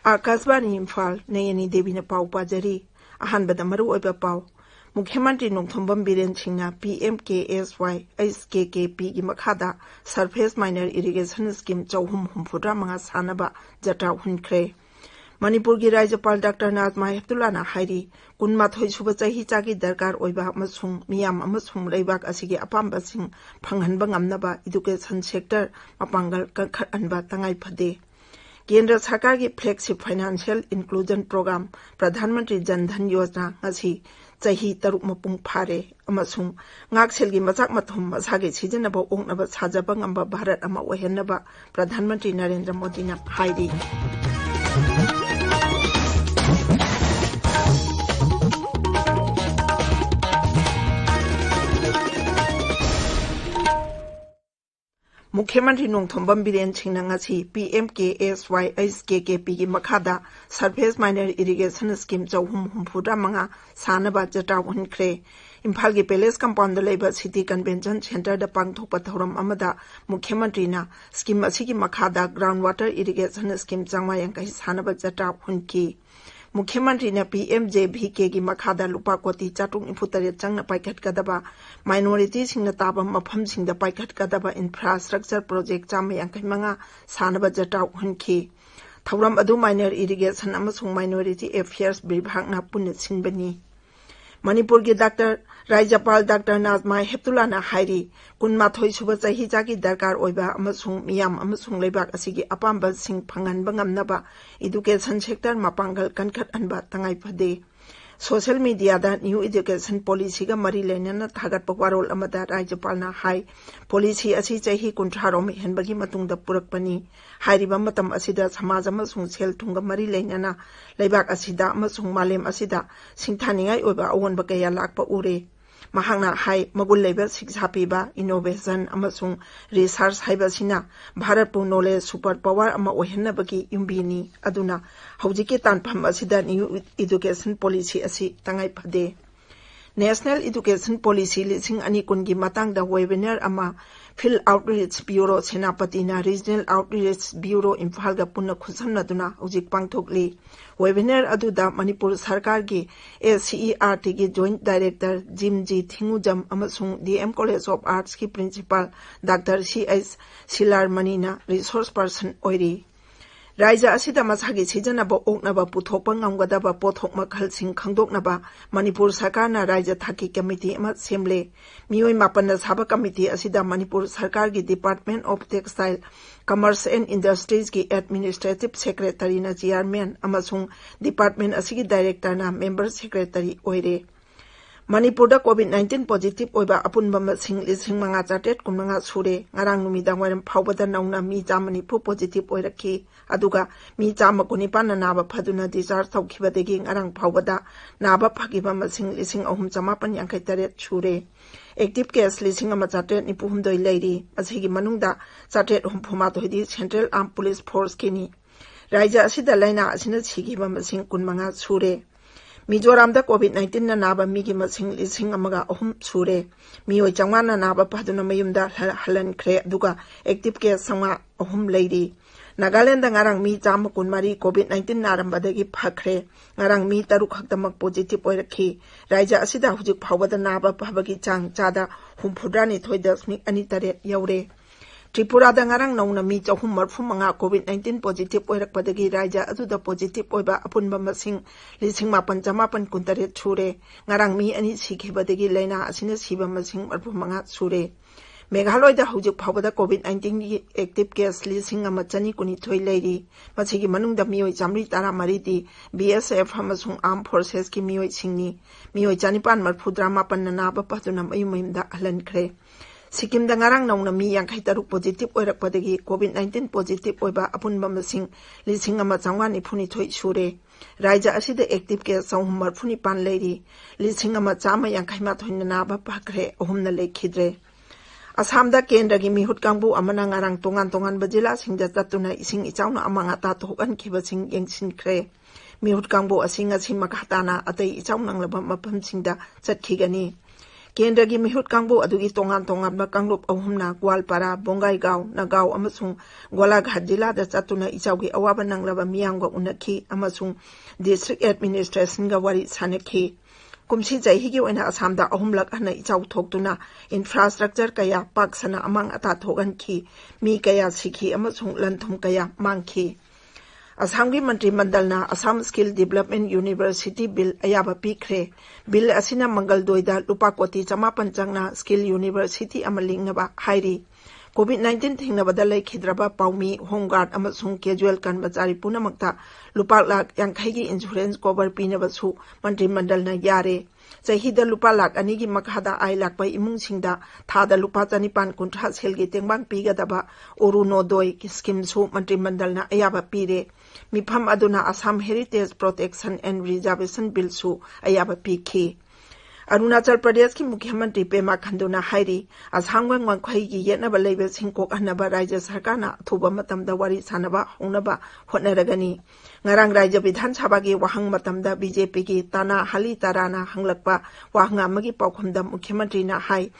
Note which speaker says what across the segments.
Speaker 1: आकाशवाणी इम्फाल नयनी देवी ने पाव पाजरी अहानबद मरु ओइबा पाव मुख्यमंत्री नोंथोंबम Biren सिंहना PMKSY SKKP की मखादा सरफेस माइनर इरिगेशन स्कीम 434 सानबा जटा हुनख्रे मणिपुर की राज्यपाल डॉक्टर नाजमा हेप्तुल्लाना हाइरी 12 सुबह चाही चाकी दरकार ओइबा अमसुंग मियाम अमसुंग लेबाक असिगे अपाम्बसिंग फंगहनबा ngamnaba एजुकेशन सेक्टर मपांगल कखअनबा तंगाई फदे केंद्र सरकार की फ्लैगशिप फाइनेंशियल इंक्लूजन प्रोग्राम प्रधानमंत्री जन धन योजना ngasi चाही 3 मपुंग फारे अमसुंग ngakselgi machak mathum masage sijenaba ongnaba sajaba ngamba Bharat अमा ओहेनबा प्रधानमंत्री नरेंद्र मोदी ना हाइरी मुख्यमंत्री नोंथोंबम बीरेन सिंहना ngasi PMKSY SKKP की मखादा सरफेस माइनर इरिगेशन स्कीम 434 सानबा जटा हुनख्रे इम्फाल की पैलेस कंपाउंड लेबा सिटी कन्वेंशन सेंटर दा पांगथोकपा थौरम अमदा मुख्यमंत्री ना स्कीम असिगी मखादा ग्राउंड वाटर इरिगेशन स्कीम 450 सानबा जटा हुनकी मुख्यमंत्री ने PMJVK की मखादा लुपा कोटी 494 चंगना पाइखटकदबा माइनॉरिटी सिंगना ताबा मफम सिंगदा पाइखटकदबा इंफ्रास्ट्रक्चर प्रोजेक्ट 450 सानबा जटा हुनकी थौरम अदु माइनर इरिगेशन अमसुंग माइनॉरिटी अफेयर्स विभागना पुण्य सिंबनी मणिपुर की राज्यपाल डॉक्टर नाजमा हेप्तुल्लाना हाइरी 12 सुबह चाही चाकी दरकार ओइबा अमसुंग मियाम अमसुंग लेबाक असिगी अपाम्बसिंग फंगहनबा ngamnaba एजुकेशन सेक्टर मपांगल कनखअनबा तंगाई फदे सोशल मीडिया दा न्यू एजुकेशन पॉलिसी का मरी लेनना थागत पवारोल अमदा राज्यपालना हाई पॉलिसी असी चाही 30 रोम हेनबगी मतुंगदा पुरकपनी हाइरिबा मतम असिदा समाज अमसुंग सेल थुंगा मरी लेनना लेबाक असिदा अमसुंग मालेम असिदा सिंथानिंगाई ओइबा अवोनबा कया लाकपा उरे महांगना हाई मगुल लेबा शिक्षा पीबा इनोवेशन अमसुंग रिसर्च हाइबासिना भारत पु नॉलेज सुपर पावर अमा ओहेनबगी युम्बीनी अदुना हौजिके तानफम असिदा न्यू एजुकेशन पॉलिसी असि तंगाई फदे नेशनल एजुकेशन पॉलिसी 2020 की मतंगदा वेबिनार अमा फील्ड आउटरीच ब्यूरो सेनापतिना रीजनल आउटरीच ब्यूरो इम्फाल गा पुन्ना खुसमनदुना हौजिक पांगथोकली वेबिनार अदुदा मणिपुर सरकार की SCERT की जॉइंट डायरेक्टर जिम जी थिंगुजम अमसुंग DM कॉलेज ऑफ आर्ट्स की प्रिंसिपल डॉक्टर CS सिलारमणिना रिसोर्स पर्सन ओइरी राज्य असिदा मसागी सिजनबा ओकनबा पुथोकपा ngamgadaba पोथोक मखलसिंग खंगदोकनबा मणिपुर सरकारना राज्य थाकी कमिटी अमा सेमले मियोय मापन साबा कमिटी असिदा मणिपुर सरकार की department of textile commerce and industries की एडमिनिस्ट्रेटिव सेक्रेटरी ना चेयरमैन अमसुंग डिपार्टमेंट असिगी डायरेक्टर ना मेंबर सेक्रेटरी ओइरे मणिपुर COVID-19 पॉजिटिव ओइबा अपुनबा मसिंग 5,419 सुरे ngarang numidang waram phawbada nauna mi 190 positive ओइरखी अदुगा मी 119 नाबा फदुना डिस्चार्ज तौखिबदगी ngarang phawbada नाबा फगिबा मसिंग 3,958 सुरे एक्टिव केस 1,492 लेरी असिगी मनुंगदा 434 दी सेंट्रल आर्म पुलिस फोर्स किनी राज्य असिदा लाइना असिना सिगिबा मसिंग 15 सुरे मिजोराम दा COVID-19 ना नाबा मीगी मसिंग 1,003 सुरे मियोय चंगवाना नाबा पदुना मयुमदा हलनख्रे दुगा एक्टिव केस 3 लेरी नागालैंड दा ngarang मी 113 COVID-19 नारंबदगी फखरे ngarang मी 3 खक्तमक पॉजिटिव ओइरखी राज्य असिदा हुजिक फावबदा नाबा पबगी चांग चादा humfudani.28 यौरे त्रिपुरा दा ngarang नौना मी 435 COVID-19 पॉजिटिव ओइरकपदगी राज्य अदुदा पॉजिटिव ओइबा अपुनबा मसिंग 5,958 सुरे ngarang मी अनि सिखिबदगी लैना असिना सिबा मसिंग 35 सुरे मेघालय दा हुजिक फावबदा COVID-19 की एक्टिव केस 1,219 लेरी मसिगी मनुंगदा मियोय 113 दी BSF अमसुंग आर्म फोर्सेस की मियोय सिंगनी मियोय 458 नाबा पदुना मयुमदा हलनख्रे सिक्किम दा ngarang नौना मी 53 पॉजिटिव ओइरकपदगी COVID-19 पॉजिटिव ओइबा अपुनबा मसिंग 1,992 सुरे राज्य असिदा एक्टिव केस 349 लेरी 1,150 नाबा फखरे 3 लेखिद्रे असम दा केंद्र की मिहुत कांगबु अमना ngarang तोंगान तोंगान बजिला सिंगदा ततुना इसिंग इचाउना अमांगा ता तोहकन खिबसिंग यंगसिनख्रे मिहुत कांगबु असिंग असि मखाताना अतै इचाउ नंगलबा मफम सिंगदा चटखिगनी केंद्र की मिहुत कांगबू अदुगी तोंगान तोंगान कांगलुप अहुमना ग्वालपारा बोंगाईगांव नगांव अमसुंग गोलाघाट जिलादा चतुना इचाउगी अवाबा नंगलाबा मियांगवा उनखी अमसुंग डिस्ट्रिक्ट एडमिनिस्ट्रेशनगा वारी सानखी कुमसी चहीगी ओइना असमदा अहुमलक हना इचाउ थोक्तुना इंफ्रास्ट्रक्चर कया पाकसना अमांग अता थोगनखी मी कया सिखी अमसुंग लंथुम कया मांगखी असम की मंत्रिमंडलना Assam skill development university bill अयाबा पीख्रे बिल असिना मंगलदोइदा लुपा कोटी 500 चंगना स्किल यूनिवर्सिटी अमा लिंगनबा हाइरी कोविड-19 थिंगनबदा लेखिद्रबा पाउमी होमगार्ड अमसुंग कैजुअल कर्मचारी पुनमक्ता लुपा लाख 50 की इंश्योरेंस कवर पीनबसु मंत्रिमंडलना यारे चहीदा लुपा लाख 2 की मखादा आय लाख इमुंगसिंगदा थादा लुपा 450 सेलगी तेंबांग पीगदबा ओरुनोदोय स्कीमसु मंत्रिमंडलना अयाबा पीरे मिफम अदुना Assam heritage protection and reservation बिलसु अयाबा पीखी अरुणाचल प्रदेश की मुख्यमंत्री पेमा खंडुना हाइरी असम गंगखै की येनबा लेबे सिंकोक हनबा राज्य सरकारना अथुबा मतमदा वारी सानबा होनबा होनरगनी ngarang राज्य विधानसभा की वाहंग मतमदा बीजेपी की ताना हली ताराना हंगलकपा वाहंग अमगी पाउखमदा मुख्यमंत्री ना हाई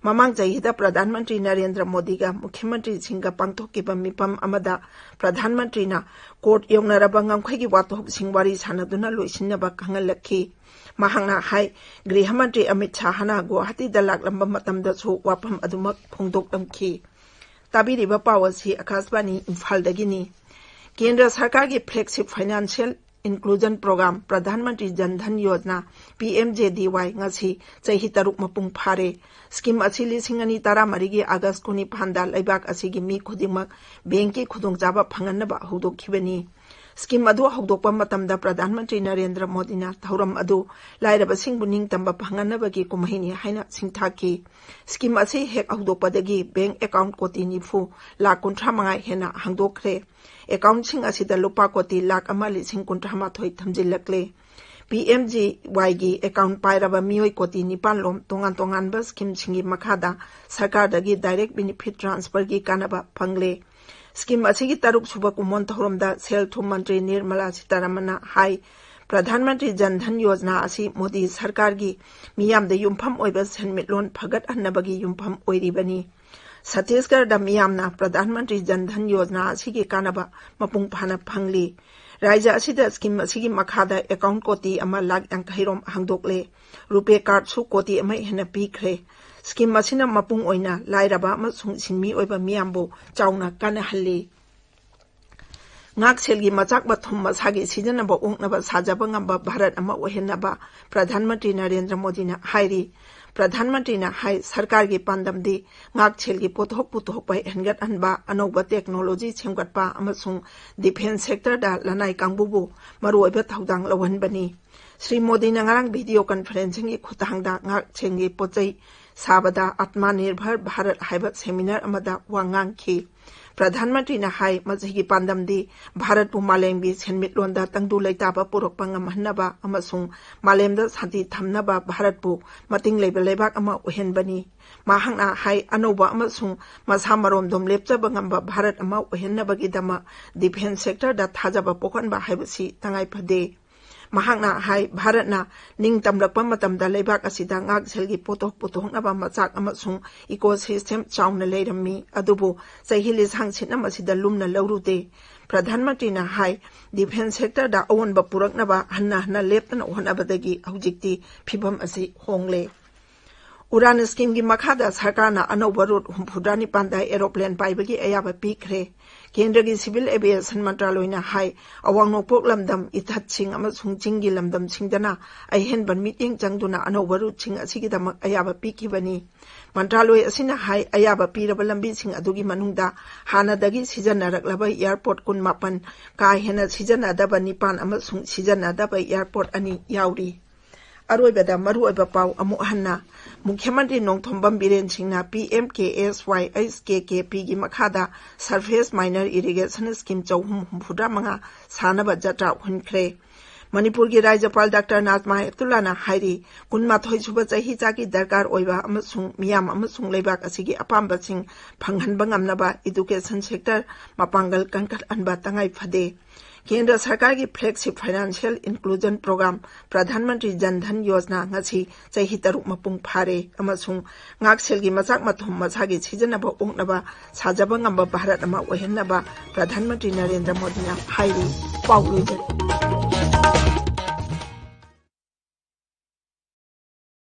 Speaker 1: ममांग चहीदा प्रधानमंत्री नरेंद्र मोदी का मुख्यमंत्री सिंह पांगथोकिबा मिपम अमदा प्रधानमंत्री ना कोर्ट योंगनरबा ngamkhai की वातोब सिंगवारी सानदुना लोइसिनबा खंगलखी महांगना हाई गृह मंत्री अमित शाहना गुवाहाटी दलाकलंबा मतमदसु वाफम अदुमक फोंदोकलमखी ताबिरिबा पावसी आकाशवाणी इम्फालदगिनी केंद्र सरकार की फ्लैगशिप फाइनेंशियल इंक्लूजन प्रोग्राम प्रधानमंत्री जन धन योजना PMJDY ngasi chahi 3 mapung phare scheme असी 2013 की अगस्त 19 लेबाक असिगी मी खुदिमक बैंक की खुदोंगचाबा फंगनबा हौदोखिबनी स्कीम अदु हौदोकपा मतमदा प्रधानमंत्री नरेंद्र मोदीना थौरम अदु लाइरबसिंगबु निंगतंबा फंगनबगी कुमहिनी हाइना सिंगथाकी स्कीम असी हेक हौदोकपदगी बैंक अकाउंट कोटी 90 लाख 35 हेना हंगदोखरे अकाउंट सिंग असिदा लुपा कोटी लाख 1,53 थमजिल्लकले PMJY की अकाउंट पाइरबा मियोय कोटी 9 लोम तोंगान तोंगानबा स्कीम सिंगी मखादा सरकारदगी डायरेक्ट बेनिफिट ट्रांसफर की कानबा फंगले स्कीम असिगी 3 सुबा कुमोन थौरमदा सेल थुम मंत्री निर्मला सीतारमणा हाई प्रधानमंत्री जन धन योजना असी मोदी सरकार की मियामदा युमफम ओइबा सेनमिटलोन फगत हन्नबगी युमफम ओइरिबनी छत्तीसगढ़ मियामना प्रधानमंत्री जन धन योजना असिगी कानबा मपुंग फाना फंगली राज्य असिदा स्कीम असिगी मखादा अकाउंट कोटी 1,50,000 रोम हंगदोकले रुपे कार्ड सु कोटी अमा हेना पीख्रे स्कीम असिना मपुंग ओइना लाइरबा अमसुंग सिंमी ओइबा मियामबो Chowna कानहल्ली ngakselgi machak bathum masagi sijanaba ongnaba sajaba ngamba bharat ama ohenaba प्रधानमंत्री नरेंद्र मोदी ना हाइरी प्रधानमंत्री ना हाई सरकार की पांदमदी ngakselgi पोथोक पुथोक pai hengat anba anoba technology सेमगटपा अमसुंग डिफेंस सेक्टर दा लनाई कांगबुबु मरुओइबा थौदांग लवहनबनी श्री मोदी ना ngarang वीडियो कॉन्फ्रेंसिंग की खुतांगदा ngakselgi पोचै साबदा आत्मनिर्भर भारत हाइबा सेमिनार अमदा वांगांगखी प्रधानमंत्री ना हाई मजही पांदमदी भारत पु मालेमगी सेनमिटलोंदा तंगदु लेताबा पुरकपा ngамहन्नबा अमसुंग मालेमदा शांति थमनबा भारत पु मतिंग लेबा लेबाक अमा ओहेनबनी माहांगना हाई अनोबा अमसुंग मसा मरोमदोम लेपचबा ngamba भारत अमा ओहेननबगीदमा डिफेंस सेक्टर दा थाजबा पोखनबा हाइबसी तंगाई फदे महांगना हाई भारतना निंग तमलकपा मतमदा लेबाक असिदा ngakselgi पोथोक पुथोकनबा मचाक अमसुंग इकोसिस्टम चाउना लेरमी अदुबु चही लिसांग सिनम असिदा लुमना लौरुदे प्रधानमंत्री ना हाई डिफेंस सेक्टर दा अवनबा पुरकनबा हन्ना लेपतना होनबदगी हौजिक्ति फिबम असि होंगले उड़ान स्कीम की मखादा सरकारना अनौबा रूट 49 एरोप्लेन पाइबगी अयाबा पीख्रे केंद्र की सिविल एविएशन मंत्रालयना हाई अवांग नोकपोक लमदम इथातसिंग अमसुंग चिंगी लमदम सिंगदना अहेनबन मीटिंग चंगदुना अनौबा रूट सिंग असिगिदमक अयाबा पीखिबनी मंत्रालय असिना हाई अयाबा पीरबा लंबी सिंग अदुगी मनुंगदा हानादगी सिजनरकलबा एयरपोर्ट 19 का हेना सिजनदबा 9 अमसुंग सिजनदबा एयरपोर्ट अनि याउरी अरोइबदा मरुओइबा पाउ अमुक हन्ना मुख्यमंत्री नोंगथोंबम बीरेन सिंहना PMKSYHKKP की मखादा सरफेस माइनर इरिगेशन स्कीम 445 सानबा जत्रा हुनख्रे मणिपुर की राज्यपाल डॉक्टर नाजमा हेपतुल्लाना हाइरी 12 सुबा चही चाकी दरकार ओइबा अमसुंग मियाम अमसुंग लेबाक असिगी अपाम्बसिंग फंगहनबा ngamnaba एजुकेशन सेक्टर मपांगल कंकट अनबा तंगाई फदे केंद्र सरकार की फ्लैगशिप फाइनेंशियल इंक्लूजन प्रोग्राम प्रधानमंत्री जन धन योजना ngasi chahi 3 mapung phare amasung ngakselgi machak mathum masagi sijanaba oknaba sajaba ngamba bharat ama ohenaba Pradhan Mantri Narendra Modi na hairi pauloi